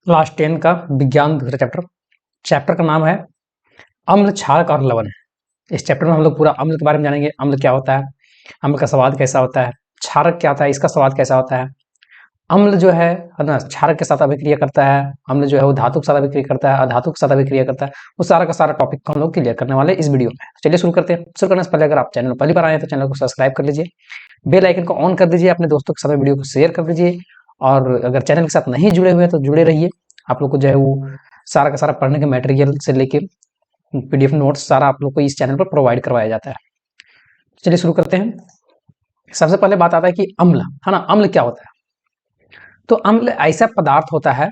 Class 10 का विज्ञान दूसरा चैप्टर का नाम है अम्ल, क्षारक और लवण। इस चैप्टर में हम लोग पूरा अम्ल के बारे में जानेंगे। अम्ल क्या होता है, अम्ल का स्वाद कैसा होता है, क्षारक क्या होता है, इसका स्वाद कैसा होता है। अम्ल जो है ना, क्षारक के साथ अभिक्रिया करता है। अम्ल जो है वो धातु के साथ अभिक्रिया करता है, अधातु के साथ अभिक्रिया करता है। वो सारा का सारा टॉपिक को हम लोग क्लियर करने वाले इस वीडियो में। चलिए शुरू करते हैं। शुरू करने से पहले अगर आप चैनल पहली बार आए हैं तो चैनल को सब्सक्राइब कर लीजिए, बेल आइकन को ऑन कर दीजिए, अपने दोस्तों के साथ वीडियो को शेयर कर दीजिए। और अगर चैनल के साथ नहीं जुड़े हुए हैं तो जुड़े रहिए। आप लोग को जो है वो सारा का सारा पढ़ने के मटेरियल से लेके पीडीएफ नोट्स सारा आप लोग को इस चैनल पर प्रोवाइड करवाया जाता है। चलिए शुरू करते हैं। सबसे पहले बात आता है कि अम्ल है ना, अम्ल क्या होता है। तो अम्ल ऐसा पदार्थ होता है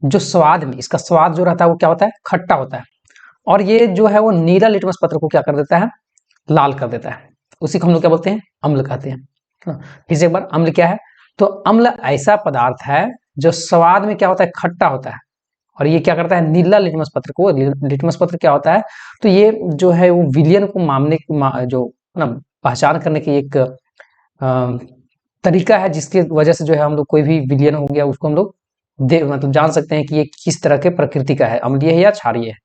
जो स्वाद में, इसका स्वाद जो रहता है वो क्या होता है, खट्टा होता है। और ये जो है वो नीला लिटमस पत्र को क्या कर देता है, लाल कर देता है। उसी को हम लोग क्या बोलते हैं, अम्ल कहते हैं। फिर से एक बार, अम्ल क्या है, तो अम्ल ऐसा पदार्थ है जो स्वाद में क्या होता है, खट्टा होता है। और ये क्या करता है, नीला लिटमस पत्र को, लिटमस पत्र क्या होता है, तो ये जो है वो विलियन को जो ना पहचान करने की एक तरीका है, जिसकी वजह से जो है हम लोग कोई भी विलियन हो गया उसको हम लोग मतलब जान सकते हैं कि ये किस तरह के प्रकृति का है, अम्लीय है या क्षारीय है।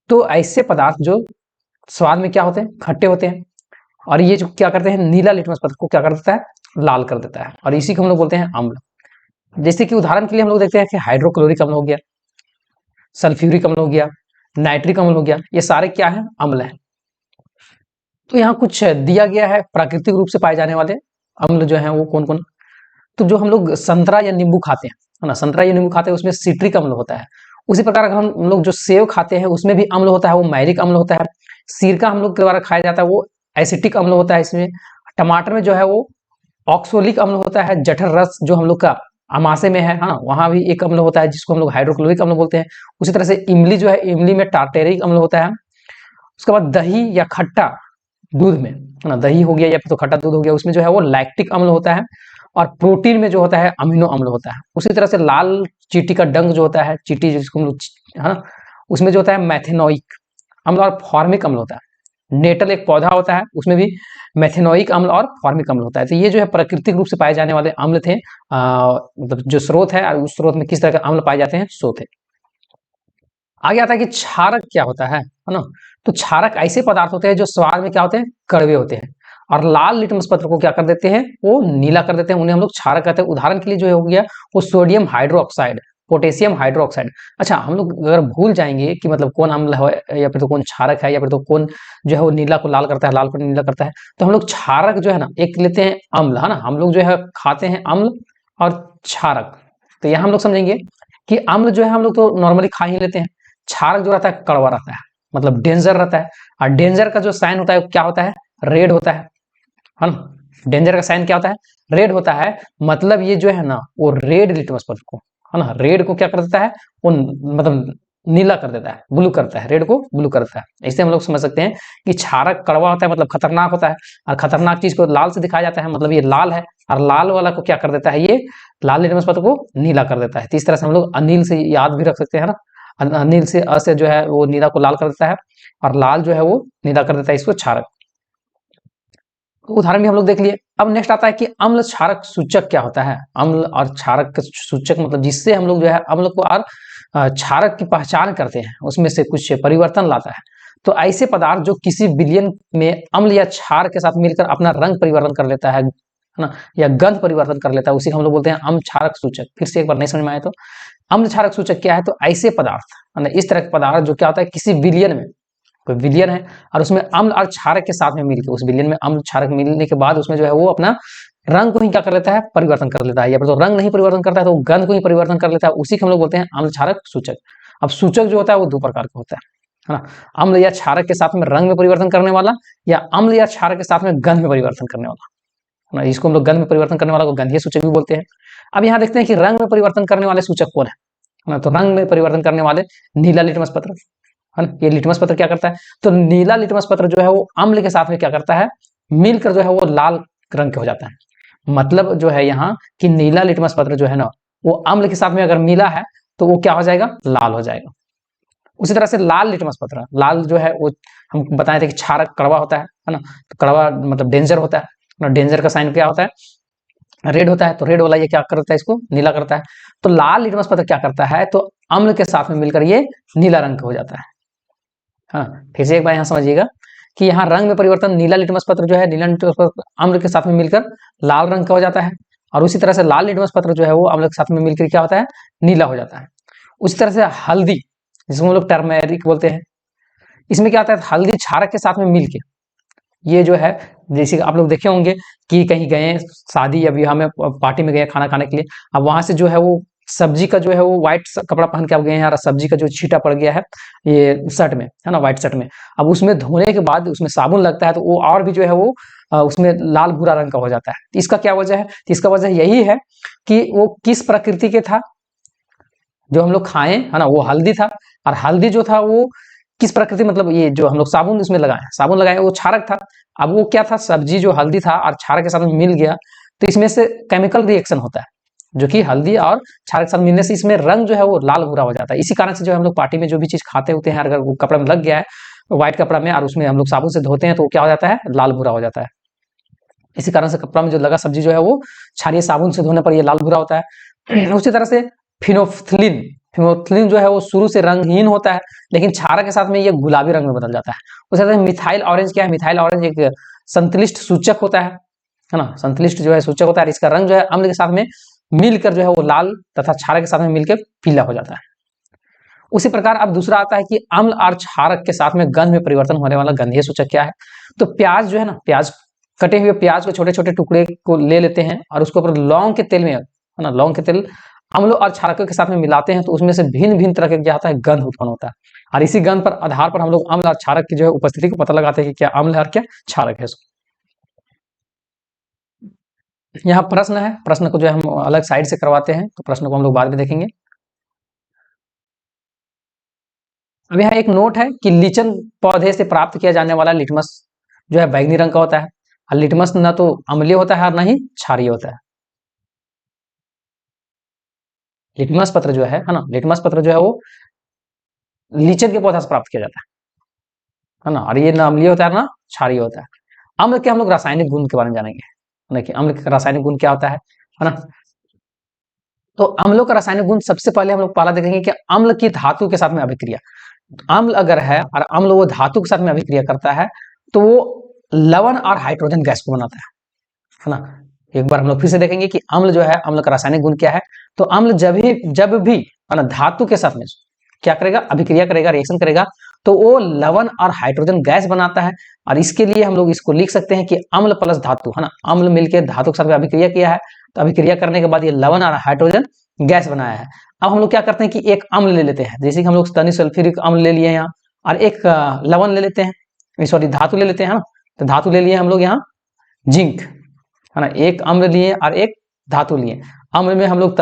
तो ऐसे पदार्थ जो स्वाद में क्या होते हैं, खट्टे होते हैं। और ये जो क्या करते हैं, नीला लिटमस पत्र को क्या कर देता है, लाल कर देता है। और इसी को हम लोग बोलते हैं अम्ल। जैसे कि उदाहरण के लिए हम लोग देखते हैं कि हाइड्रोक्लोरिक अम्ल हो गया, सल्फ्यूरिक अम्ल हो गया, नाइट्रिक अम्ल हो गया, ये सारे क्या है, अम्ल है। तो यहाँ कुछ दिया गया है प्राकृतिक रूप से पाए जाने वाले अम्ल जो है वो कौन कौन। तो जो हम लोग संतरा या नींबू खाते हैं, है ना, संतरा या नींबू खाते हैं उसमें सिट्रिक अम्ल होता है। उसी प्रकार अगर हम लोग जो सेव खाते हैं उसमें भी अम्ल होता है, वो मैरिक अम्ल होता है। सिरका हम लोग के द्वारा खाया जाता है वो एसिटिक अम्ल होता है। इसमें टमाटर में जो है वो ऑक्सोलिक अम्ल होता है। जठर रस जो हम लोग का अमाशय में है, हाँ, वहां भी एक अम्ल होता है जिसको हम लोग हाइड्रोक्लोरिक अम्ल बोलते हैं। उसी तरह से इमली जो है, इमली में टार्टेरिक अम्ल होता है। उसके बाद दही या खट्टा दूध में, है ना, दही हो गया या फिर तो खट्टा दूध हो गया, उसमें जो है वो लैक्टिक अम्ल होता है। और प्रोटीन में जो होता है अमीनो अम्ल होता है। उसी तरह से लाल चींटी का डंक जो होता है, चींटी जिसको हम लोग, है ना, उसमें जो होता है मैथेनोइक अम्ल और फॉर्मिक अम्ल होता है। नेटल एक पौधा होता है, उसमें भी मैथेनोइक अम्ल और फॉर्मिक अम्ल होता है। तो ये जो है प्राकृतिक रूप से पाए जाने वाले अम्ल थे। मतलब जो स्रोत है, उस स्रोत में किस तरह के अम्ल पाए जाते हैं, सो थे। आगे आता है कि क्षारक क्या होता है ना। तो क्षारक ऐसे पदार्थ होते हैं जो स्वाद में क्या होते हैं, कड़वे होते हैं। और लाल लिटमस पत्र को क्या कर देते हैं, वो नीला कर देते हैं, उन्हें हम लोग क्षारक कहते हैं। उदाहरण के लिए जो हो गया वो सोडियम हाइड्रोक्साइड, पोटेशियम हाइड्रोक्साइड। अच्छा, हम लोग अगर भूल जाएंगे कि मतलब कौन अम्ल है या फिर तो कौन क्षारक है या फिर तो कौन जो है वो नीला को लाल करता है, लाल को नीला करता है, तो हम लोग क्षारक जो है ना एक लेते हैं अम्ल, है ना, हम लोग जो है खाते हैं अम्ल और क्षारक। तो यहाँ हम लोग समझेंगे कि अम्ल जो है हम लोग तो नॉर्मली खा ही लेते हैं। क्षारक जो रहता है कड़वा रहता है, मतलब डेंजर रहता है। और डेंजर का जो साइन होता है वो क्या होता है, रेड होता है ना। डेंजर का साइन क्या होता है, रेड होता है। मतलब ये जो है ना वो रेड लिटमस पत्र को, है ना, रेड को क्या कर देता है, वो मतलब नीला कर देता है, ब्लू करता है, रेड को ब्लू करता है। इससे हम लोग समझ सकते हैं कि क्षारक कड़वा होता है, मतलब खतरनाक होता है। और खतरनाक चीज को लाल से दिखाया जाता है, मतलब ये लाल है। और लाल वाला को क्या कर देता है, ये लाल लिटमस पत्र को नीला कर देता है। तो इस तरह से हम लोग अनिल से याद भी रख सकते हैं ना। अनिल से अ से जो है वो नीला को लाल कर देता है और लाल जो है वो नीला कर देता है, इसको क्षारक। उदाहरण भी हम लोग देख लिए। अब नेक्स्ट आता है कि अम्ल क्षारक सूचक क्या होता है। अम्ल और क्षारक का सूचक मतलब जिससे हम लोग जो है अम्ल को और क्षारक की पहचान करते हैं, उसमें से कुछ परिवर्तन लाता है। तो ऐसे पदार्थ जो किसी विलयन में अम्ल या क्षार के साथ मिलकर अपना रंग परिवर्तन कर लेता है ना, या गंध परिवर्तन कर लेता है, उसी को हम लोग बोलते हैं अम्ल क्षारक सूचक। फिर से एक बार नहीं समझ में आए तो, अम्ल क्षारक सूचक क्या है, तो ऐसे पदार्थ, इस तरह के पदार्थ जो क्या होता है किसी विलयन में, कोई विलयन है और उसमें अम्ल और क्षारक के साथ में मिलकर, उस विलयन में अम्ल क्षारक मिलने के बाद उसमें जो है वो अपना रंग को ही क्या कर लेता है, परिवर्तन कर लेता है। या फिर तो रंग नहीं परिवर्तन करता है तो गंध को ही परिवर्तन कर लेता है, उसी को हम लोग बोलते हैं अम्ल क्षारक सूचक। अब सूचक जो होता है वो दो प्रकार का होता है ना, अम्ल या क्षारक के साथ में रंग में परिवर्तन करने वाला, या अम्ल या क्षारक के साथ में गंध में परिवर्तन करने वाला, है ना। इसको हम लोग गंध में परिवर्तन करने वाला को गंधीय सूचक भी बोलते हैं। अब यहाँ देखते हैं कि रंग में परिवर्तन करने वाले सूचक कौन है ना। तो रंग में परिवर्तन करने वाले नीला लिटमस पत्र, है ना। ये लिटमस पत्र क्या करता है, तो नीला लिटमस पत्र जो है वो अम्ल के साथ में क्या करता है, मिलकर जो है वो लाल रंग के हो जाता है। मतलब जो है यहाँ कि नीला लिटमस पत्र जो है ना वो अम्ल के साथ में अगर मिला है तो वो क्या हो जाएगा, लाल हो जाएगा। उसी तरह से लाल लिटमस पत्र, लाल जो है वो हम बताए थे कि क्षारक कड़वा होता है ना। तो कड़वा मतलब डेंजर होता है ना। डेंजर का साइन क्या होता है, रेड होता है, तो रेड वाला ये क्या करता है, इसको नीला करता है। तो लाल लिटमस पत्र क्या करता है, तो अम्ल के साथ में मिलकर ये नीला रंग का हो जाता है। हाँ, फिर से एक बार यहाँ समझिएगा कि यहाँ रंग में परिवर्तन, नीला लिटमस पत्र जो है, नीला लिटमस पत्र अम्ल के साथ में मिलकर लाल रंग का हो जाता है, और उसी तरह से लाल लिटमस पत्र जो है वो अम्ल के साथ में मिलकर क्या होता है, नीला हो जाता है। उसी तरह से हल्दी, जिसको हम लोग टर्मेरिक बोलते हैं, इसमें क्या होता है, हल्दी क्षारक के साथ में मिलके, ये जो है, जैसे आप लोग देखे होंगे कि कहीं गए शादी या विवाह में, पार्टी में गए खाना खाने के लिए, अब वहां से जो है वो सब्जी का जो है वो व्हाइट कपड़ा पहन के आप गए हैं, और सब्जी का जो छींटा पड़ गया है ये शर्ट में, है ना, व्हाइट शर्ट में, अब उसमें धोने के बाद उसमें साबुन लगता है, तो वो और भी जो है वो उसमें लाल भूरा रंग का हो जाता है। तो इसका क्या वजह है, तो इसका वजह यही है कि वो किस प्रकृति के था, जो हम लोग खाएं, है ना, वो हल्दी था, और हल्दी जो था वो किस प्रकृति, मतलब ये जो हम लोग साबुन इसमें लगाए, साबुन लगाए वो क्षारक था। अब वो क्या था, सब्जी जो हल्दी था और क्षारक के साथ में मिल गया, तो इसमें से केमिकल रिएक्शन होता है, जो कि हल्दी और क्षारक के साथ मिलने से इसमें रंग जो है वो लाल भूरा हो जाता है। इसी कारण से जो हम लोग पार्टी में जो भी चीज खाते होते हैं, अगर वो कपड़ा में लग गया है व्हाइट कपड़ा में, और उसमें हम लोग साबुन से धोते हैं, तो वो क्या हो जाता है, लाल भूरा हो जाता है। इसी कारण से कपड़ा में जो लगा सब्जी जो है वो क्षारीय साबुन से धोने पर ये लाल भूरा होता है। उसी तरह से फिनोफ्थलीन, फिनोफ्थलीन जो है वो शुरू से रंगहीन होता है, लेकिन क्षारक के साथ में ये गुलाबी रंग में बदल जाता है। उसी तरह से मिथाइल ऑरेंज क्या है, मिथाइल ऑरेंज एक संतलिष्ट सूचक होता है ना, संतलिष्ट जो है सूचक होता है, इसका रंग जो है अम्ल के साथ में मिलकर जो है वो लाल तथा क्षारक के साथ में मिलकर पीला हो जाता है। उसी प्रकार अब दूसरा आता है कि अम्ल और क्षारक के साथ में गंध में परिवर्तन होने वाला गंधीय सूचक क्या है, तो प्याज जो है ना, प्याज, कटे हुए प्याज को छोटे छोटे टुकड़े को ले लेते हैं, और उसको ऊपर लौंग के तेल में, है ना, लौंग के तेल अम्ल और क्षारकों के साथ में मिलाते हैं, तो उसमें से भिन्न भिन्न तरह के क्या होता है, गंध उत्पन्न होता है। और इसी गंध पर आधार पर हम लोग अम्ल और क्षारक की जो है उपस्थिति को पता लगाते हैं कि क्या अम्ल है और क्या क्षारक है। यहाँ प्रश्न है, प्रश्न को जो है हम अलग साइड से करवाते हैं, तो प्रश्न को हम लोग बाद में देखेंगे। अब यहाँ एक नोट है कि लीचन पौधे से प्राप्त किया जाने वाला लिटमस जो है बैंगनी रंग का होता है, और लिटमस न तो अम्लीय होता है और न ही क्षारीय होता है। लिटमस पत्र जो है ना, लिटमस पत्र जो है वो लीचन के पौधा से प्राप्त किया जाता है ना, और ये न अम्लीय होता है ना क्षारीय होता है। अम्ल के हम लोग रासायनिक गुण के बारे में जानेंगे, देखिए अम्ल का रासायनिक गुण क्या होता है ना। तो अम्लों का रासायनिक गुण सबसे पहले हम लोग पहला देखेंगे कि अम्ल की धातु के साथ में अभिक्रिया। अम्ल अगर है और अम्ल वो धातु के साथ में अभिक्रिया करता है, तो वो लवण और हाइड्रोजन गैस को बनाता है ना। एक बार हम लोग फिर से देखेंगे कि अम्ल जो है, अम्ल का रासायनिक गुण क्या है, तो अम्ल जब भी है ना धातु के साथ में क्या करेगा, अभिक्रिया करेगा, रिएक्शन करेगा, तो वो लवण और हाइड्रोजन गैस बनाता है। और इसके लिए हम लोग इसको लिख सकते हैं कि अम्ल प्लस धातु, है ना, अम्ल मिलकर धातु के साथ में अभिक्रिया किया है, तो अभिक्रिया करने के बाद ये लवण और हाइड्रोजन गैस बनाया है। अब हम लोग क्या करते हैं कि एक अम्ल ले लेते हैं, जैसे कि हम लोग तनि सल्फ्यूरिक अम्ल ले लिए यहाँ, और एक लवण ले लेते हैं, सॉरी धातु ले लेते हैं, है ना, तो धातु ले लिए हम लोग यहाँ जिंक, है ना, एक अम्ल लिए और एक धातु लिए। अम्ल में हम लोग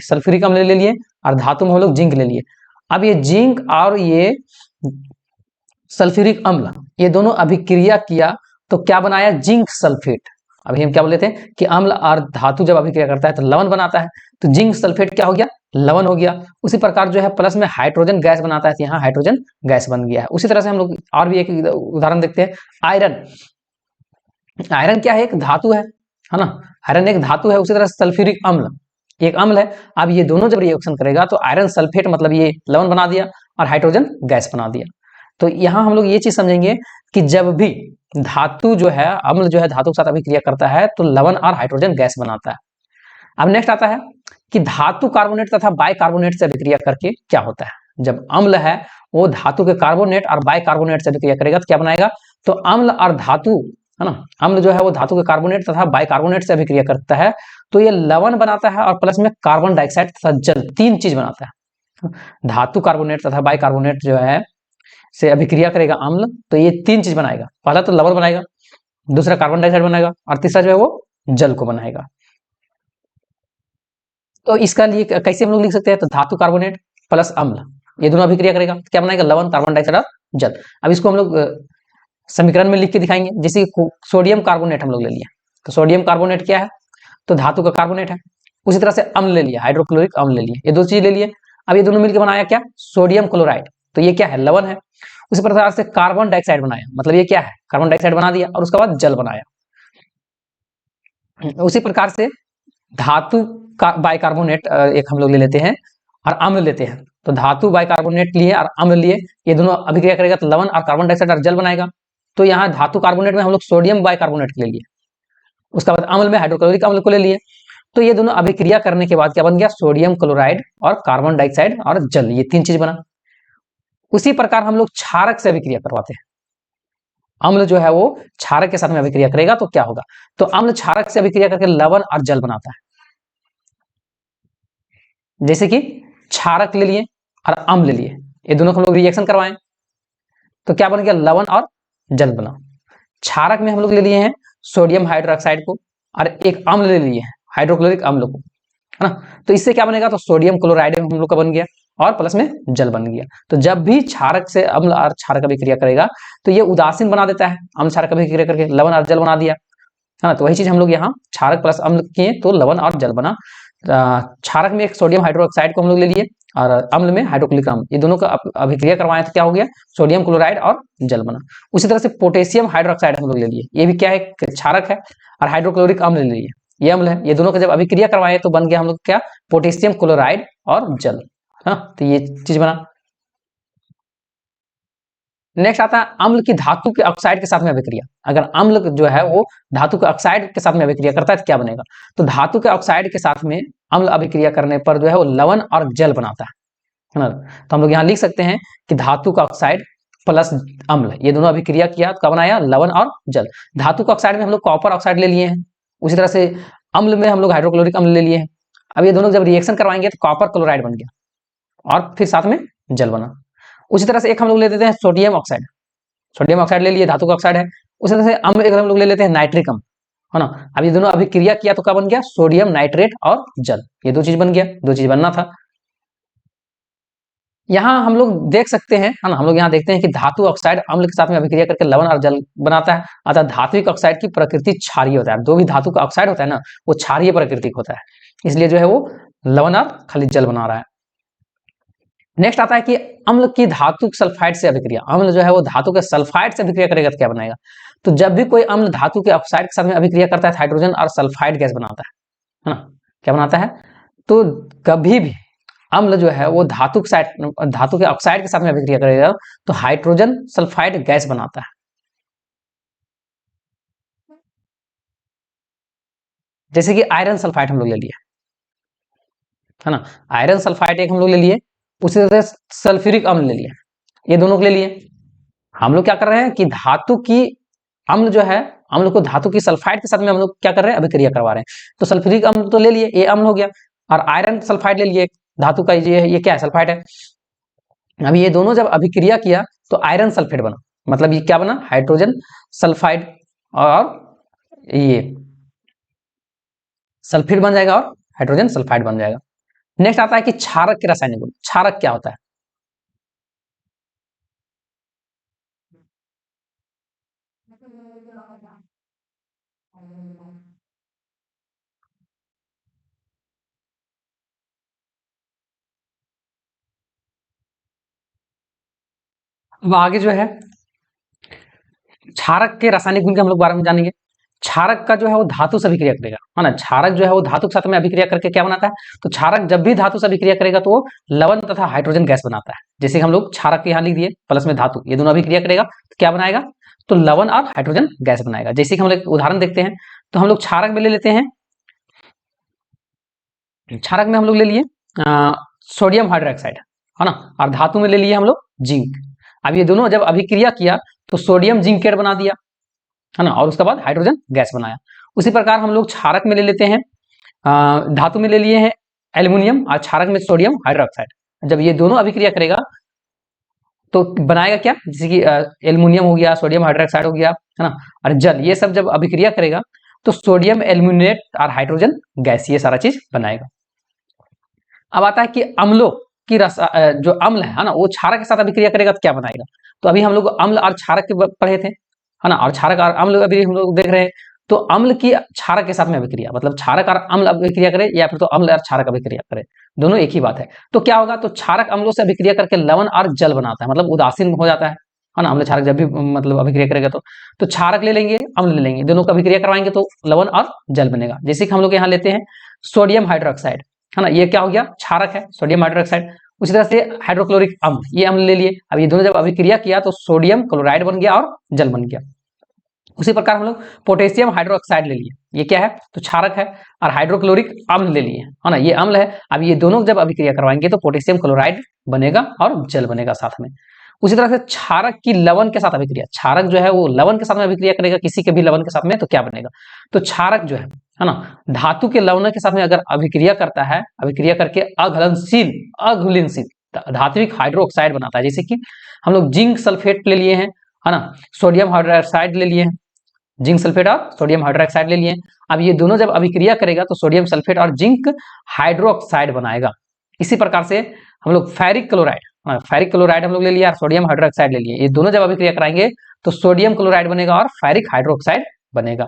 सल्फ्यूरिक अम्ल ले लिए, और धातु में हम लोग जिंक ले लिए। अब ये जिंक और ये सल्फ्यूरिक अम्ल, ये दोनों अभिक्रिया किया, तो क्या बनाया, जिंक सल्फेट। अभी हम क्या बोले थे कि अम्ल और धातु जब अभिक्रिया करता है तो लवण बनाता है, तो जिंक सल्फेट क्या हो गया, लवण हो गया। उसी प्रकार जो है प्लस में हाइड्रोजन गैस बनाता है, तो यहाँ हाइड्रोजन गैस बन गया है। उसी तरह से हम लोग और भी एक उदाहरण देखते हैं, आयरन। आयरन क्या है, एक धातु है ना, आयरन एक धातु है। उसी तरह सल्फ्यूरिक अम्ल एक अम्ल है। अब ये दोनों जब रिएक्शन करेगा तो आयरन सल्फेट मतलब ये लवण बना दिया और हाइड्रोजन गैस बना दिया। तो यहाँ हम लोग ये चीज समझेंगे कि जब भी धातु जो है, अम्ल जो है धातु के साथ अभिक्रिया करता है, तो लवण और हाइड्रोजन गैस बनाता है। अब नेक्स्ट आता है कि धातु कार्बोनेट तथा बाइकार्बोनेट से अभिक्रिया करके क्या होता है। जब अम्ल है वो धातु के कार्बोनेट और बाइकार्बोनेट से अभिक्रिया करेगा तो क्या बनाएगा, तो अम्ल और धातु, है ना, अम्ल जो है वो धातु के कार्बोनेट तथा बाइकार्बोनेट से अभिक्रिया करता है, तो ये लवण बनाता है और प्लस में कार्बन डाइऑक्साइड तथा जल, तीन चीज बनाता है। धातु कार्बोनेट तथा बाइकार्बोनेट जो है से अभिक्रिया करेगा अम्ल, तो ये तीन चीज बनाएगा, पहला तो लवण बनाएगा, दूसरा कार्बन डाइऑक्साइड बनाएगा, और तीसरा जो है वो जल को बनाएगा। तो इसका लिए कैसे हम लोग लिख सकते हैं, तो धातु कार्बोनेट प्लस अम्ल, ये दोनों अभिक्रिया करेगा, क्या बनाएगा, लवण, कार्बन डाइऑक्साइड और जल। अब इसको हम लोग समीकरण में लिख के दिखाएंगे। जैसे सोडियम कार्बोनेट हम लोग ले लिया, तो सोडियम कार्बोनेट क्या है, तो धातु का कार्बोनेट है। उसी तरह से अम्ल ले लिया, हाइड्रोक्लोरिक अम्ल ले लिया, ये दो चीज ले लिए। अब ये दोनों मिलकर बनाया क्या, सोडियम क्लोराइड, तो ये क्या है, लवण है। उसी प्रकार से कार्बन डाइऑक्साइड बनाया, मतलब ये क्या है, कार्बन डाइऑक्साइड बना दिया, और उसके बाद जल बनाया। उसी प्रकार से धातु का बाइकार्बोनेट एक हम लोग ले लेते हैं और अम्ल लेते हैं। तो धातु बाइकार्बोनेट लिए और अम्ल लिए, ये दोनों अभिक्रिया करेगा तो लवण और कार्बन डाइऑक्साइड और जल बनाएगा। तो यहाँ धातु कार्बोनेट में हम लोग सोडियम बाइकार्बोनेट ले लिए, उसके बाद अम्ल में हाइड्रोक्लोरिक अम्ल को ले लिए। तो ये दोनों अभिक्रिया करने के बाद क्या बन गया, सोडियम क्लोराइड और कार्बन डाइऑक्साइड और जल, ये 3 चीज बना। उसी प्रकार हम लोग क्षारक से अभिक्रिया करवाते हैं। अम्ल जो है वो क्षारक के साथ में अभिक्रिया करेगा तो क्या होगा, तो अम्ल क्षारक से अभिक्रिया करके लवण और जल बनाता है। जैसे कि क्षारक ले लिए और अम्ल ले लिए, ये दोनों को हम लोग रिएक्शन करवाएं तो क्या बन गया, लवण और जल बना। क्षारक में हम लोग ले लिए हैं सोडियम हाइड्रोक्साइड को और एक अम्ल ले लिए हैं हाइड्रोक्लोरिक अम्ल को, है ना। तो इससे क्या बनेगा, तो सोडियम क्लोराइड हम लोग का बन गया और प्लस में जल बन गया। तो जब भी क्षारक से अम्ल और क्षारक अभिक्रिया करेगा तो ये उदासीन बना देता है, अम्ल क्षारक अभिक्रिया करके लवण और जल बना दिया, है ना। तो वही चीज हम लोग यहाँ क्षारक प्लस अम्ल किए तो लवण और जल बना। क्षारक में एक सोडियम हाइड्रोक्साइड को हम लोग ले लिए और अम्ल में हाइड्रोक्लोरिक अम्ल, ये दोनों का अभिक्रिया करवाएं तो क्या हो गया, सोडियम क्लोराइड और जल बना। उसी तरह से पोटेशियम हाइड्रोक्साइड हम लोग ले लिए, ये भी क्या है, क्षारक है, और हाइड्रोक्लोरिक अम्ल ले लिए, ये अम्ल है। ये दोनों का जब अभिक्रिया करवाए तो बन गया हम लोग क्या, पोटेशियम क्लोराइड और जल, है। तो ये चीज बना। नेक्स्ट आता है अम्ल की धातु के ऑक्साइड के साथ में अभिक्रिया। अगर अम्ल जो है वो धातु के ऑक्साइड के साथ में अभिक्रिया करता है तो क्या बनेगा, तो धातु के ऑक्साइड के साथ में अम्ल अभिक्रिया करने पर जो है वो लवण और जल बनाता है ना। तो हम लोग यहाँ लिख सकते हैं कि धातु का ऑक्साइड प्लस अम्ल, ये दोनों अभिक्रिया किया तो क्या बनाया, लवण और जल। धातु का ऑक्साइड में हम लोग कॉपर ऑक्साइड ले लिए हैं, उसी तरह से अम्ल में हम लोग हाइड्रोक्लोरिक अम्ल ले लिए हैं। अब ये दोनों जब रिएक्शन करवाएंगे तो कॉपर क्लोराइड बन गया और फिर साथ में जल बना। उसी तरह से एक हम लोग ले लेते हैं सोडियम ऑक्साइड, सोडियम ऑक्साइड ले लिए, धातु का ऑक्साइड है। उसी तरह से अम्ल एक हम लोग ले लेते हैं नाइट्रिक अम्ल, है ना। अब ये दोनों अभिक्रिया किया तो क्या बन गया, सोडियम नाइट्रेट और जल, ये 2 चीज बन गया, 2 चीज बनना था। यहाँ हम लोग देख सकते हैं, है ना, हम लोग यहाँ देखते हैं कि धातु ऑक्साइड अम्ल के साथ में अभिक्रिया करके लवण और जल बनाता है। अतः धात्विक ऑक्साइड की प्रकृति क्षारीय होता है, जो भी धातु का ऑक्साइड होता है ना वो क्षारीय प्रकृति होता है, इसलिए जो है वो लवण और खाली जल बना रहा है। नेक्स्ट आता है कि अम्ल की धातु सल्फाइड से अभिक्रिया। अम्ल जो है वो धातु के सल्फाइड से अभिक्रिया करेगा तो क्या बनाएगा, तो जब भी कोई अम्ल धातु के ऑक्साइड के साथ में अभिक्रिया करता है हाइड्रोजन और सल्फाइड गैस बनाता है ना। क्या बनाता है, तो कभी भी अम्ल जो है वो धातु के ऑक्साइड के साथ में अभिक्रिया करेगा तो हाइड्रोजन सल्फाइड गैस बनाता है। जैसे कि आयरन सल्फाइड हम लोग ले लिए, है ना, आयरन सल्फाइड एक हम लोग ले लिए। उसी तरह से सल्फ्यूरिक अम्ल ले लिए, ये दोनों को ले लिए। हम लोग क्या कर रहे हैं कि धातु की अम्ल जो है, अम्ल को धातु की सल्फाइड के साथ में हम लोग क्या कर रहे हैं, अभिक्रिया करवा रहे हैं। तो सल्फ्यूरिक अम्ल तो ले लिए, ये अम्ल हो गया, और आयरन सल्फाइड ले लिए, धातु का ये क्या है, सल्फाइड है। अब ये दोनों जब अभिक्रिया किया तो आयरन सल्फेट बना, मतलब ये क्या बना, हाइड्रोजन सल्फाइड और ये सल्फेट बन जाएगा और हाइड्रोजन सल्फाइड बन जाएगा। नेक्स्ट आता है कि क्षारक के रासायनिक गुण। क्षारक क्या होता है, अब आगे जो है क्षारक के रासायनिक गुण के हम लोग बारे में जानेंगे। क्षारक का जो है वो धातु से अभिक्रिया करेगा, है ना। क्षारक जो है वो धातु के साथ में अभिक्रिया करके क्या बनाता है, तो क्षारक जब भी धातु से अभिक्रिया करेगा तो वो लवण तथा हाइड्रोजन गैस बनाता है। जैसे हम लोग क्षारक यहाँ लिख दिए प्लस में धातु, ये दोनों अभिक्रिया करेगा तो क्या बनाएगा, तो लवण और हाइड्रोजन गैस बनाएगा। जैसे कि हम लोग उदाहरण देखते हैं, तो हम लोग क्षारक में ले लेते हैं, क्षारक में हम लोग ले लिए सोडियम हाइड्रोक्साइड, है ना, और धातु में ले लिए हम लोग जिंक। अब ये दोनों जब अभिक्रिया किया तो सोडियम जिंकेट बना दिया, है ना, और उसके बाद हाइड्रोजन गैस बनाया। उसी प्रकार हम लोग क्षारक में ले लेते हैं, धातु में ले लिए हैं एल्युमिनियम और क्षारक में सोडियम हाइड्रोक्साइड। जब ये दोनों अभिक्रिया करेगा तो बनाएगा क्या, जैसे कि एल्युमिनियम हो गया, सोडियम हाइड्रोक्साइड हो गया, है ना, और जल, ये सब जब अभिक्रिया करेगा तो सोडियम एल्युमिनेट और हाइड्रोजन गैस, ये सारा चीज बनाएगा। अब आता है कि अम्लों की जो अम्ल है ना वो क्षारक के साथ अभिक्रिया करेगा तो क्या बनाएगा। तो अभी हम लोग अम्ल और क्षारक के पढ़े थे, है ना, और क्षारक और अम्ल अभी हम लोग देख रहे हैं। तो अम्ल की क्षारक के साथ में अभिक्रिया, मतलब क्षारक और अम्ल अभिक्रिया करे या फिर तो अम्ल और क्षारक अभिक्रिया करे, दोनों एक ही बात है। तो क्या होगा, तो क्षारक अम्लों से अभिक्रिया करके लवण और जल बनाता है, मतलब उदासीन हो जाता है ना। अम्ल क्षारक जब भी मतलब अभिक्रिया करेगा तो क्षारक ले लेंगे, अम्ल ले लेंगे, दोनों का अभिक्रिया करवाएंगे तो लवण और जल बनेगा। जैसे कि हम लोग यहाँ लेते हैं सोडियम हाइड्रोक्साइड, है ना, ये क्या हो गया, क्षारक है सोडियम हाइड्रोक्साइड। उसी तरह से हाइड्रोक्लोरिक अम्ल, ये अम्ल ले लिए। अब ये दोनों जब अभिक्रिया किया तो सोडियम क्लोराइड बन गया और जल बन गया। उसी प्रकार हम लोग पोटेशियम हाइड्रोक्साइड ले लिए, ये क्या है, तो क्षारक है। और हाइड्रोक्लोरिक अम्ल ले लिए, है ना, ये अम्ल है। अब ये दोनों जब अभिक्रिया करवाएंगे तो पोटेशियम क्लोराइड बनेगा और जल बनेगा साथ में। उसी तरह से क्षारक की लवण के साथ अभिक्रिया, क्षारक जो है वो लवण के साथ में अभिक्रिया करेगा किसी के भी लवण के साथ में, तो क्या बनेगा, तो क्षारक जो है ना, धातु के लवण के साथ में अगर अभिक्रिया करता है, अभिक्रिया करके अघुलनशील अघुलनशील धात्विक हाइड्रोक्साइड बनाता है। जैसे कि हम लोग जिंक सल्फेट ले लिए हैं, है ना, सोडियम हाइड्रोक्साइड ले लिए हैं, जिंक सल्फेट और सोडियम हाइड्रोक्साइड ले लिए। अब ये दोनों जब अभिक्रिया करेगा तो सोडियम सल्फेट और जिंक हाइड्रोक्साइड बनाएगा। इसी प्रकार से हम लोग फेरिक क्लोराइड हम लोग ले लिया और सोडियम हाइड्रोक्साइड ले लिए, ये दोनों जब अभिक्रिया कराएंगे तो सोडियम क्लोराइड बनेगा और फेरिक हाइड्रोक्साइड बनेगा।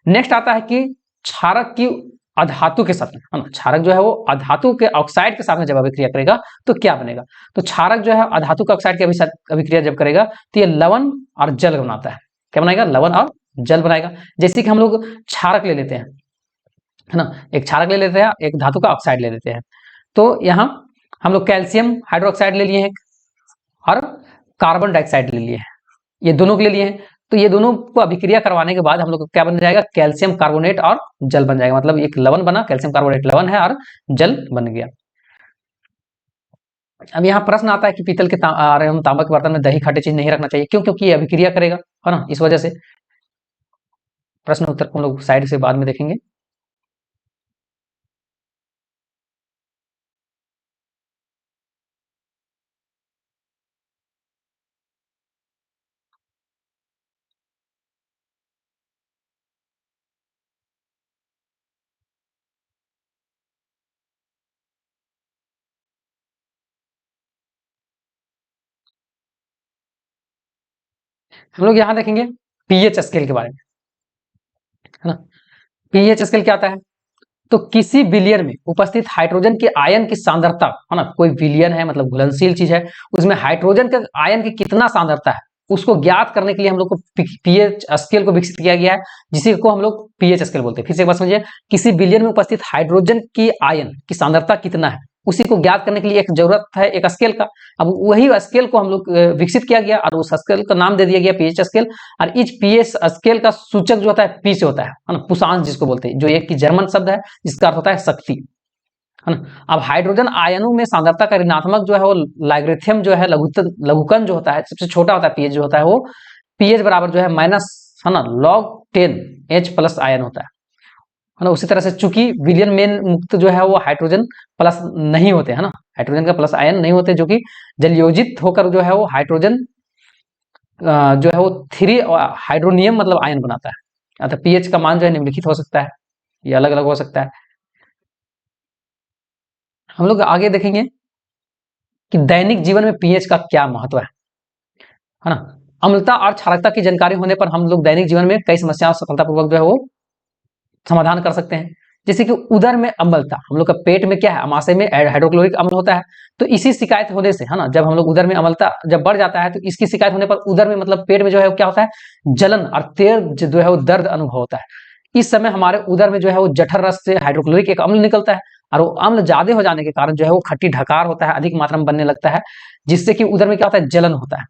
नेक्स्ट आता है कि क्षारक की अधातु के साथ में, है ना, क्षारक जो है वो अधातु के ऑक्साइड के साथ में जब अभिक्रिया करेगा तो क्या बनेगा, तो क्षारक जो है अधातु के ऑक्साइड की अभिक्रिया जब करेगा तो ये लवण और जल बनाता है। क्या बनाएगा, लवण और जल बनाएगा। जैसे कि हम लोग क्षारक ले लेते हैं, है ना, एक क्षारक ले लेते हैं, एक धातु का ऑक्साइड ले लेते हैं। तो यहाँ हम लोग कैल्शियम हाइड्रोक्साइड ले लिए हैं और कार्बन डाइऑक्साइड ले लिए हैं, ये दोनों के ले लिए हैं। तो ये दोनों को अभिक्रिया करवाने के बाद हम लोग को क्या बन जाएगा, कैल्शियम कार्बोनेट और जल बन जाएगा। मतलब एक लवण बना, कैल्शियम कार्बोनेट लवण है और जल बन गया। अब यहाँ प्रश्न आता है कि पीतल के तांबा के बर्तन में दही खट्टी चीज नहीं रखना चाहिए, क्यों, क्योंकि ये अभिक्रिया करेगा, है ना, इस वजह से। प्रश्न उत्तर को हम लोग साइड से बाद में देखेंगे। हम लोग यहाँ देखेंगे पीएच स्केल के बारे में, है ना। पीएच स्केल क्या आता है, तो किसी विलयन में उपस्थित हाइड्रोजन के आयन की सांद्रता, है ना, कोई विलयन है मतलब घुलनशील चीज है, उसमें हाइड्रोजन के आयन की कितना सांद्रता है उसको ज्ञात करने के लिए हम लोग को पीएच स्केल को विकसित किया गया है, जिसी को हम लोग पीएच स्केल बोलते हैं। फिर से एक बार समझिए, किसी विलयन में उपस्थित हाइड्रोजन की आयन की सांद्रता कितना है उसी को ज्ञात करने के लिए एक जरूरत है एक स्केल का। अब वही स्केल को हम लोग विकसित किया गया और उस स्केल का नाम दे दिया गया पीएच स्केल। और इस पीएच स्केल का सूचक जो होता है पी से होता है ना, पुषांश जिसको बोलते हैं, जो एक की जर्मन शब्द है जिसका अर्थ होता है शक्ति, है ना। अब हाइड्रोजन आयनों में सांद्रता का ऋणात्मक जो है वो लॉगरिथम जो है, लघुकन जो होता है, सबसे छोटा होता है पीएच जो होता है वो पीएच बराबर जो है माइनस, है ना, log10H+ आयन होता है ना। उसी तरह से चूंकि विलयन में मुक्त जो है वो हाइड्रोजन प्लस नहीं होते, है ना, हाइड्रोजन का प्लस आयन नहीं होते, जो कि जलयोजित होकर जो है वो हाइड्रोजन जो है वो 3 हाइड्रोनियम मतलब आयन बनाता है। अतः पीएच का मान जो है निम्नलिखित हो सकता है, ये अलग अलग हो सकता है। हम लोग आगे देखेंगे कि दैनिक जीवन में पीएच का क्या महत्व है ना। अम्लता और क्षारकता की जानकारी होने पर हम लोग दैनिक जीवन में कई समस्याओं सफलतापूर्वक जो है वो समाधान कर सकते हैं। जैसे कि उदर में अम्लता, हम लोग का पेट में क्या है, अमाशय में हाइड्रोक्लोरिक अम्ल होता है, तो इसी शिकायत होने से, है ना, जब हम लोग उदर में अम्लता जब बढ़ जाता है तो इसकी शिकायत होने पर उदर में मतलब पेट में जो है क्या होता है, जलन और तेज जो है वो दर्द अनुभव होता है। इस समय हमारे उदर में जो है वो जठर रस से हाइड्रोक्लोरिक एक अम्ल निकलता है और वो अम्ल ज्यादा हो जाने के कारण जो है वो खट्टी ढकार होता है, अधिक मात्रा में बनने लगता है, जिससे कि उदर में क्या होता है, जलन होता है,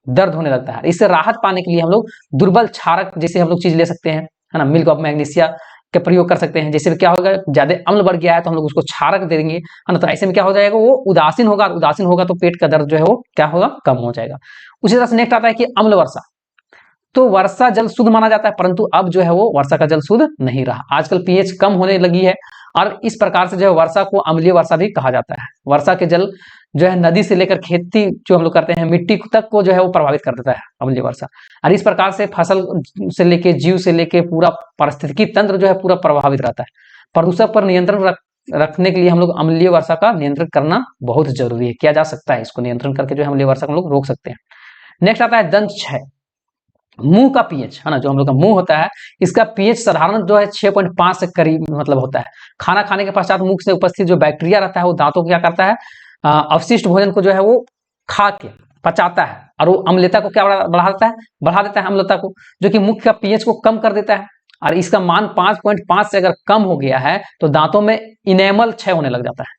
दर्द होने लगता है। इससे राहत पाने के लिए हम लोग दुर्बल क्षारक जैसे हम लोग चीज ले सकते हैं, है ना, मिल्क ऑफ मैग्नीशिया का प्रयोग कर सकते हैं। जैसे क्या होगा, ज्यादा अम्ल बढ़ गया है तो हम लोग उसको क्षारक दे देंगे, है ना, तो ऐसे में क्या हो जाएगा, वो उदासीन होगा, उदासीन होगा तो पेट का दर्द जो है वो क्या होगा, कम हो जाएगा। उसी तरह से नेक्स्ट आता है कि अम्ल वर्षा, तो वर्षा जल शुद्ध माना जाता है, परंतु अब जो है वो वर्षा का जल शुद्ध नहीं रहा, आजकल पीएच कम होने लगी है और इस प्रकार से जो है वर्षा को अम्लीय वर्षा भी कहा जाता है। वर्षा के जल जो है नदी से लेकर खेती जो हम लोग करते हैं मिट्टी तक को जो है वो प्रभावित कर देता है अम्लीय वर्षा, और इस प्रकार से फसल से लेके जीव से लेके पूरा पारिस्थितिकी तंत्र जो है पूरा प्रभावित रहता है। प्रदूषण पर नियंत्रण रखने के लिए हम लोग अम्लीय वर्षा का नियंत्रण करना बहुत जरूरी है, किया जा सकता है, इसको नियंत्रण करके जो है अम्लीय वर्षा को हम लोग रोक सकते हैं। नेक्स्ट आता है दंत क्षय, मुंह का पीएच, है ना, जो हम लोग का मुंह होता है इसका पीएच साधारण जो है 6.5 से करीब मतलब होता है। खाना खाने के पश्चात मुख से उपस्थित जो बैक्टीरिया रहता है वो दांतों को क्या करता है, अवशिष्ट भोजन को जो है वो खा के पचाता है और वो अम्लता को क्या बढ़ा देता है, बढ़ा देता है अम्लता को, जो कि मुख का पीएच को कम कर देता है और इसका मान 5.5 से अगर कम हो गया है तो दांतों में इनेमल क्षय होने लग जाता है,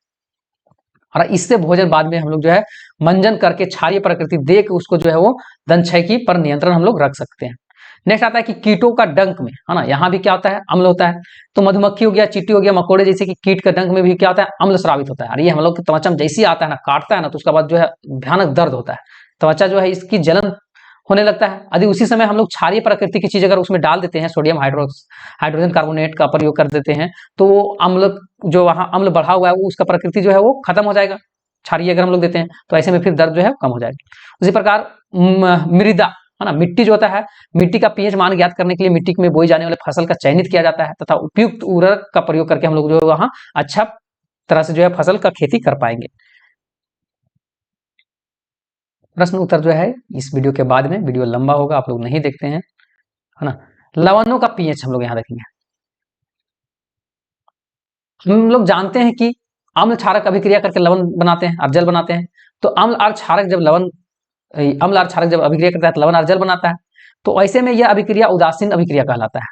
और इससे भोजन बाद में हम लोग जो है मंजन करके क्षारीय प्रकृति दे के उसको जो है वो दंत क्षय की पर नियंत्रण हम लोग रख सकते हैं। नेक्स्ट आता है कि कीटों का डंक में, है ना, यहाँ भी क्या होता है, अम्ल होता है। तो मधुमक्खी हो गया, चींटी हो गया, मकोड़े जैसे कि कीट का डंक में भी क्या होता है, अम्ल स्रावित होता है। और ये हम लोग की त्वचा में जैसे ही आता है ना, काटता है ना, तो उसके बाद जो है भयानक दर्द होता है, त्वचा जो है इसकी जलन होने लगता है। यदि उसी समय हम लोग क्षारीय प्रकृति की चीज अगर उसमें डाल देते हैं, सोडियम हाइड्रोजन कार्बोनेट का प्रयोग कर देते हैं, तो वो अम्ल जो वहां अम्ल बढ़ा हुआ है वो उसका प्रकृति जो है वो खत्म हो जाएगा। क्षारीय अगर हम लोग देते हैं तो ऐसे में फिर दर्द जो है कम हो जाएगा। उसी प्रकार मृदा, है ना, मिट्टी जो होता है, मिट्टी का पीएच मान ज्ञात करने के लिए मिट्टी में बोई जाने वाले फसल का चयनित किया जाता है तथा उपयुक्त उर्वरक का प्रयोग करके हम लोग जो है वहां अच्छा तरह से जो है फसल का खेती कर पाएंगे। प्रश्न उत्तर जो है इस वीडियो के बाद में, वीडियो लंबा होगा, आप लोग नहीं देखते हैं, है ना। लवणों का पीएच हम लोग यहाँ देखेंगे। हम लोग जानते हैं कि अम्ल क्षारक अभिक्रिया करके लवण बनाते हैं और जल बनाते हैं। तो अम्ल और क्षारक जब अभिक्रिया करता है तो लवण और जल बनाता है। तो ऐसे में यह अभिक्रिया उदासीन अभिक्रिया कहलाता है।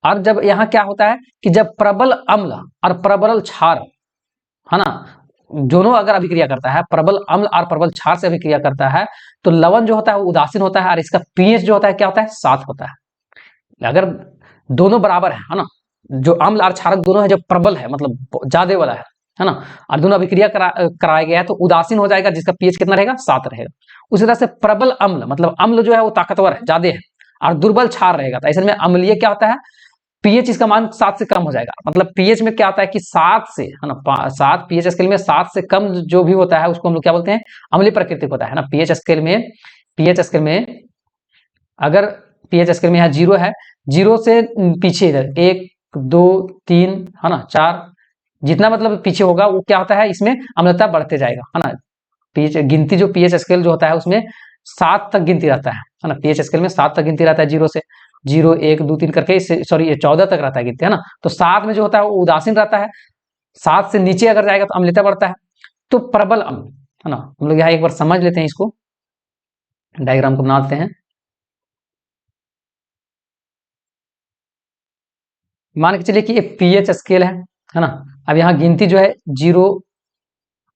और जब यहाँ क्या होता है कि जब प्रबल अम्ल और प्रबल क्षार, है ना, दोनों अगर अभिक्रिया करता है, प्रबल अम्ल और प्रबल क्षार से अभिक्रिया करता है, तो लवण जो होता है वो उदासीन होता है और इसका पीएच जो होता है क्या होता है, 7 होता है। अगर दोनों बराबर है ना, जो अम्ल और क्षारक दोनों है, जो प्रबल है मतलब ज्यादा वाला है ना, और दोनों अभिक्रिया कराया गया है, तो उदासीन हो जाएगा जिसका पीएच कितना रहेगा, 7 रहेगा। उसी तरह से प्रबल अम्ल मतलब अम्ल जो है वो ताकतवर है, ज्यादा है, और दुर्बल क्षार रहेगा, तो ऐसे में अम्लीय क्या होता है, पीएच इसका मान 7 से कम हो जाएगा। मतलब पीएच में क्या होता है कि 7 से, है ना, 7 पीएच स्केल में 7 से कम जो भी होता है उसको हम लोग क्या बोलते हैं, अम्लीय प्रकृति होता है ना। पीएच स्केल में अगर पीएच स्केल में यहाँ 0 है, 0 से पीछे इधर 1 2 3, है ना, 4, जितना मतलब पीछे होगा वो क्या होता है, इसमें अम्लता बढ़ते जाएगा, है ना। पीएच गिनती जो पीएच स्केल जो होता है उसमें 7 तक गिनती रहता है ना। पीएच स्केल में 7 तक गिनती रहता है, 0 से 0 1 2 3 करके, सॉरी 14 तक रहता है गिनती, है ना। तो 7 में जो होता है वो उदासीन रहता है, 7 से नीचे अगर जाएगा तो अम्लता बढ़ता है। तो प्रबल अम्ल, है ना, हम लोग यहाँ एक बार समझ लेते हैं, इसको डायग्राम को बनाते हैं। मान के चलिए कि एक पीएच स्केल है ना। अब यहाँ गिनती जो है 0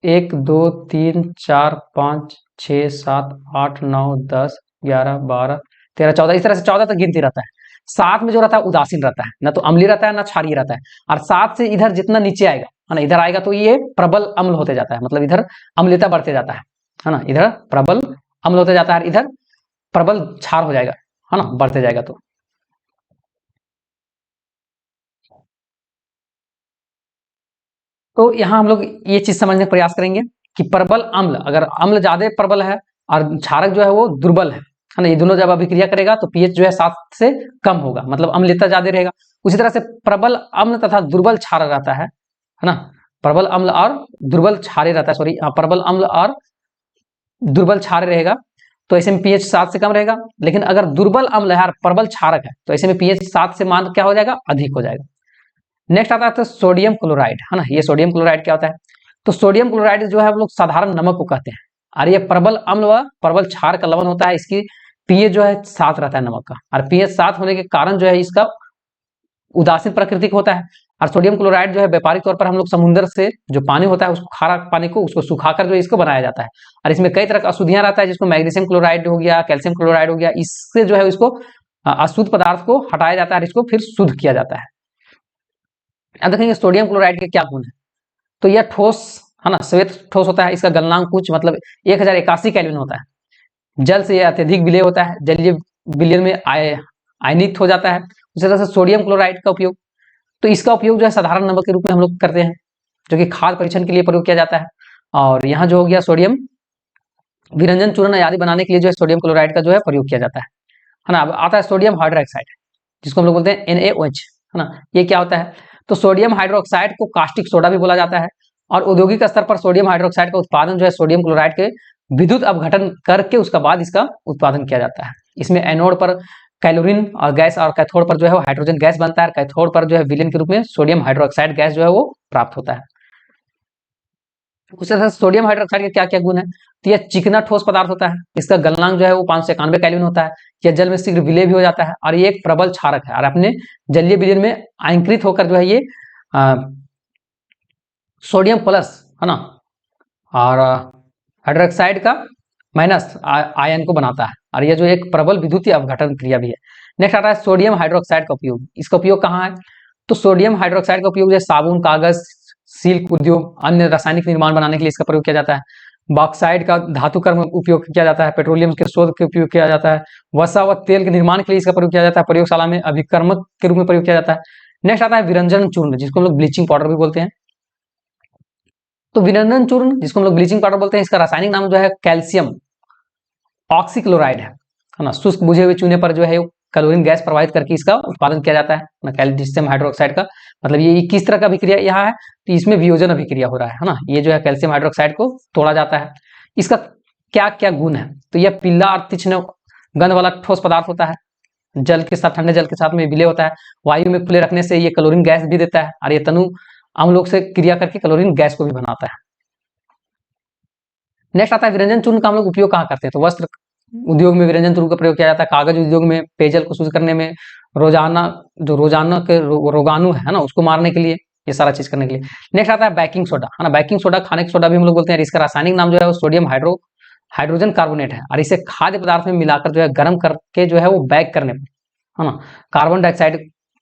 1 2 3 4 5 6 7 8 9 10 11 12 13 14, इस तरह से 14 तक गिनती रहता है। 7 में जो रहता है उदासीन रहता है, ना तो अम्लीय रहता है ना क्षारीय रहता है। और 7 से इधर जितना नीचे आएगा, है ना, इधर आएगा तो ये प्रबल अम्ल होते जाता है, मतलब इधर अम्लता बढ़ते जाता है ना। इधर प्रबल अम्ल होते जाता है, इधर प्रबल क्षार हो जाएगा, है ना, बढ़ते जाएगा। तो यहाँ हम लोग ये चीज समझने का प्रयास करेंगे कि प्रबल अम्ल, अगर अम्ल ज्यादा प्रबल है और क्षारक जो है वो दुर्बल है ना, ये दोनों जब अभिक्रिया करेगा तो पीएच जो है 7 से कम होगा, मतलब अम्लता ज्यादा रहेगा। उसी तरह से प्रबल अम्ल तथा दुर्बल क्षार रहता है ना। प्रबल अम्ल और दुर्बल क्षारीय रहता है, सॉरी, प्रबल अम्ल और दुर्बल क्षार रहेगा, तो ऐसे में पीएच 7 से कम रहेगा। लेकिन अगर दुर्बल अम्ल है और प्रबल क्षारक है तो ऐसे में पीएच 7 से मान क्या हो जाएगा, अधिक हो जाएगा। नेक्स्ट आता है तो सोडियम क्लोराइड, है ना। ये सोडियम क्लोराइड क्या होता है, तो सोडियम क्लोराइड जो है हम लोग साधारण नमक को कहते हैं, और ये प्रबल अम्ल व प्रबल क्षार का लवण होता है। इसकी पीएच जो है 7 रहता है नमक का, और पीएच 7 होने के कारण जो है इसका उदासीन प्रकृति का होता है। और सोडियम क्लोराइड जो है व्यापारिक तौर पर हम लोग समुद्र से जो पानी होता है उसको, खारा पानी को, उसको सुखाकर जो इसको बनाया जाता है। और इसमें कई तरह का अशुद्धियां रहता है, जिसको मैग्नीशियम क्लोराइड हो गया, कैल्शियम क्लोराइड हो गया, इससे जो है इसको अशुद्ध पदार्थ को हटाया जाता है और इसको फिर शुद्ध किया जाता है। अब देखेंगे सोडियम क्लोराइड के क्या गुण है। तो यह ठोस, है ना, श्वेत ठोस होता है। इसका गलनांक कुछ मतलब 1081 केल्विन होता है। जल से यह अत्यधिक विलेय होता है, जलीय विलयन में आयनित हो जाता है। उसी तरह से सोडियम क्लोराइड का उपयोग, तो इसका उपयोग जो है साधारण नमक के रूप में हम लोग करते हैं, जो कि खाद्य परीक्षण के लिए प्रयोग किया जाता है। और यहाँ जो हो गया सोडियम विरंजन चूर्ण आदि बनाने के लिए जो है सोडियम क्लोराइड का जो है प्रयोग किया जाता है ना। अब आता है सोडियम हाइड्रोक्साइड, जिसको हम लोग बोलते हैं NaOH, है ना। ये क्या होता है, तो सोडियम हाइड्रोक्साइड को कास्टिक सोडा भी बोला जाता है। और औद्योगिक स्तर पर सोडियम हाइड्रोक्साइड का उत्पादन जो है सोडियम क्लोराइड के विद्युत अपघटन करके उसका बाद इसका उत्पादन किया जाता है। इसमें एनोड पर कैलोरीन और गैस, और कैथोड पर जो है वो हाइड्रोजन गैस बनता है। कैथोड पर जो है विलेन के रूप में सोडियम हाइड्रोक्साइड गैस जो है वो प्राप्त होता है। उसी तरह से सोडियम हाइड्रोक्साइड के क्या क्या गुण है, तो यह चिकना ठोस पदार्थ होता है, इसका गलनांक जो है वो 591 केल्विन होता है, यह जल में शीघ्र विलय भी हो जाता है और ये एक प्रबल क्षारक है और अपने जलीय विलयन में आयनीकृत होकर जो है ये सोडियम प्लस है ना और हाइड्रोक्साइड का माइनस आयन को बनाता है और यह जो एक प्रबल विद्युतीय अपघटन क्रिया भी है। नेक्स्ट आता है सोडियम हाइड्रोक्साइड का उपयोग। इसका उपयोग कहाँ है, तो सोडियम हाइड्रोक्साइड का उपयोग जैसे साबुन, कागज, सिल्क उद्योग, अन्य रासायनिक निर्माण बनाने के लिए इसका प्रयोग किया जाता है। बॉक्साइड का धातु कर्म उपयोग किया जाता है, पेट्रोलियम के शोध के उपयोग किया जाता है, वसा व तेल के निर्माण के लिए इसका प्रयोग किया जाता है, प्रयोगशाला में अभिकर्मक के रूप में प्रयोग किया जाता है। नेक्स्ट आता है विरंजन चूर्ण, जिसको हम लोग ब्लीचिंग पाउडर भी बोलते हैं। तो विरंजन चूर्ण जिसको हम लोग ब्लीचिंग पाउडर बोलते हैं, इसका रासायनिक नाम जो है कैल्शियम ऑक्सीक्लोराइड है ना। शुष्क बुझे हुए चूने पर जो है क्लोरीन गैस प्रवाहित करके इसका उत्पादन किया जाता है ना, कैल्शियम हाइड्रोक्साइड का। मतलब ये किस तरह का अभिक्रिया यहाँ है, तो इसमें वियोजन अभिक्रिया हो रहा है ना। ये जो है कैल्शियम हाइड्रोक्साइड को तोड़ा जाता है। इसका क्या क्या गुण है, तो यह पीला और तीक्ष्ण गंध वाला ठोस पदार्थ होता है, जल के साथ, ठंडे जल के साथ में विलय होता है, वायु में खुले रखने से ये क्लोरीन गैस भी देता है और ये तनु अम्लों से क्रिया करके क्लोरीन गैस को भी बनाता है। नेक्स्ट आता है विरंजन चूर्ण का हम लोग उपयोग कहाँ करते हैं, तो वस्त्र उद्योग में विरंजन चूर्ण का प्रयोग किया जाता है, कागज उद्योग में पेयजल को शुद्ध करने में, रोजाना के रोगाणु है ना उसको मारने के लिए, ये सारा चीज करने के लिए। नेक्स्ट आता है बेकिंग सोडा है ना। बेकिंग सोडा खाने का सोडा भी हम लोग बोलते हैं। इसका रासायनिक नाम जो है वो सोडियम हाइड्रोजन कार्बोनेट है और इसे खाद्य पदार्थ में मिलाकर जो है गर्म करके जो है वो बैक करने पर है ना कार्बन डाइऑक्साइड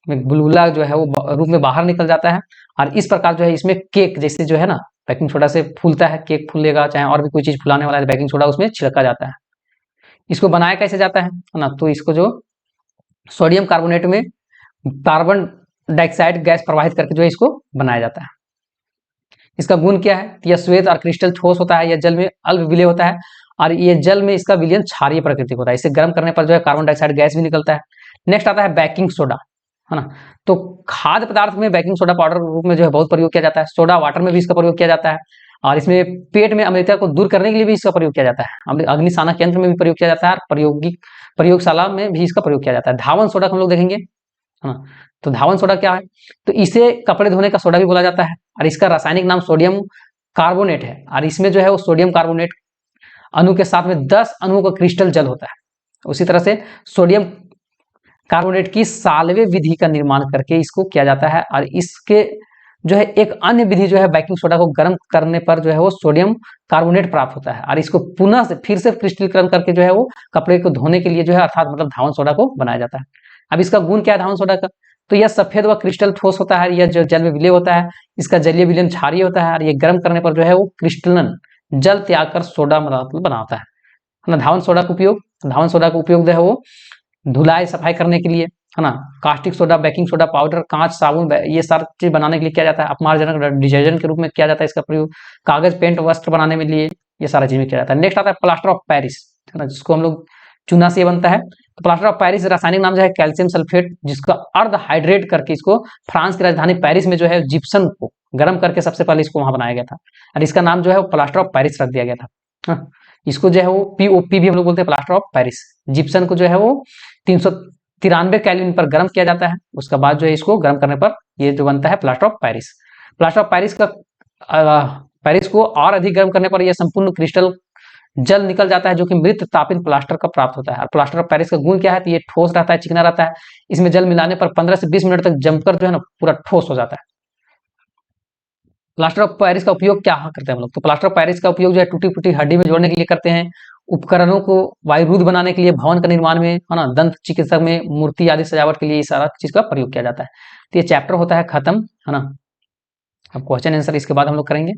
में बुलबुला जो है वो रूप में बाहर निकल जाता है और इस प्रकार जो है इसमें केक जैसे जो है ना बेकिंग सोडा से फूलता है, केक फूलेगा चाहे और भी कोई चीज फुलाने वाला है, बेकिंग सोडा उसमें छिड़का जाता है। इसको बनाया कैसे जाता है ना, तो इसको जो सोडियम कार्बोनेट में कार्बन डाइऑक्साइड गैस प्रवाहित करके जो है इसको बनाया जाता है। इसका गुण क्या है, तो यह श्वेत और क्रिस्टल ठोस होता है, यह जल में अल्प विलय होता है और ये जल में इसका विलयन क्षारीय प्रकृति होता है। इसे गर्म करने पर जो है कार्बन डाइऑक्साइड गैस भी निकलता है। नेक्स्ट आता है बेकिंग सोडा है ना। तो खाद्य पदार्थ में बेकिंग सोडा पाउडर के रूप में जो है बहुत प्रयोग किया जाता है। सोडा वाटर में भी इसका प्रयोग किया जाता है और इसमें पेट में अम्लता को दूर करने के लिए भी इसका प्रयोग किया जाता है। अग्निशामक यंत्र में भी प्रयोग किया जाता है और प्रयोगशाला में भी इसका प्रयोग किया जाता है। धावन सोडा हम लोग देखेंगे है ना। तो धावन सोडा क्या है, तो इसे कपड़े धोने का सोडा भी बोला जाता है और इसका रासायनिक नाम सोडियम कार्बोनेट है और इसमें जो है वो सोडियम कार्बोनेट अणु के साथ में 10 अणुओं का क्रिस्टल जल होता है। उसी तरह से सोडियम कार्बोनेट की साल्वे विधि का निर्माण करके इसको किया जाता है और इसके जो है एक अन्य विधि जो है बेकिंग सोडा को गर्म करने पर जो है वो सोडियम कार्बोनेट प्राप्त होता है और इसको पुनः से फिर से क्रिस्टलीकरण करके जो है वो कपड़े को धोने के लिए जो है अर्थात मतलब धावन सोडा को बनाया जाता है। अब इसका गुण क्या है धावन सोडा का, तो यह सफेद व क्रिस्टल ठोस होता है, यह जो जल में विलय होता है, इसका जलीय विलयन क्षारीय होता है और ये गर्म करने पर जो है वो क्रिस्टलन जल त्याग कर सोडा बनाता है ना। धावन सोडा का उपयोग जो है वो धुलाई सफाई करने के लिए है ना, caustic soda, baking soda powder, कांच, साबुन, ये सारी चीज बनाने के लिए किया जाता है। अपमार्जनक डिटर्जेंट के रूप में किया जाता है इसका प्रयोग। कागज, पेंट, वस्त्र बनाने में लिए ये सारा चीज में किया जाता है। नेक्स्ट आता है प्लास्टर ऑफ पेरिस है ना, जिसको हम लोग चूना से बनता है। तो प्लास्टर ऑफ पेरिस रासायनिक नाम जो है कैल्शियम सल्फेट, जिसका अर्ध हाइड्रेट करके इसको फ्रांस की राजधानी पेरिस में जो है जिप्सन को गर्म करके सबसे पहले इसको वहां बनाया गया था और इसका नाम जो है वो प्लास्टर ऑफ पेरिस रख दिया गया था। इसको जो है वो पीओपी भी हम लोग बोलते हैं, प्लास्टर ऑफ पेरिस। जिप्सन को जो है वो 393 केल्विन पर गर्म किया जाता है, उसके बाद जो है इसको गर्म करने पर ये जो बनता है plaster of Paris. Plaster of Paris का पेरिस को और अधिक गर्म करने पर यह संपूर्ण क्रिस्टल जल निकल जाता है जो कि मृत तापित प्लास्टर का प्राप्त होता है। और प्लास्टर ऑफ पेरिस का गुण क्या है, तो ये ठोस रहता है, चिकना रहता है, इसमें जल मिलाने पर 15 से 20 मिनट तक जमकर जो है ना पूरा ठोस हो जाता है। प्लास्टर ऑफ पेरिस का उपयोग क्या करते हैं हम लोग, तो प्लास्टर ऑफ पेरिस का उपयोग जो है टूटी फूटी हड्डी में जोड़ने के लिए करते हैं, उपकरणों को वायुरुद्ध बनाने के लिए, भवन का निर्माण में है ना, दंत चिकित्सक में मूर्ति आदि सजावट के लिए सारा चीज का प्रयोग किया जाता है। तो ये चैप्टर होता है खत्म है ना। अब क्वेश्चन आंसर इसके बाद हम लोग करेंगे।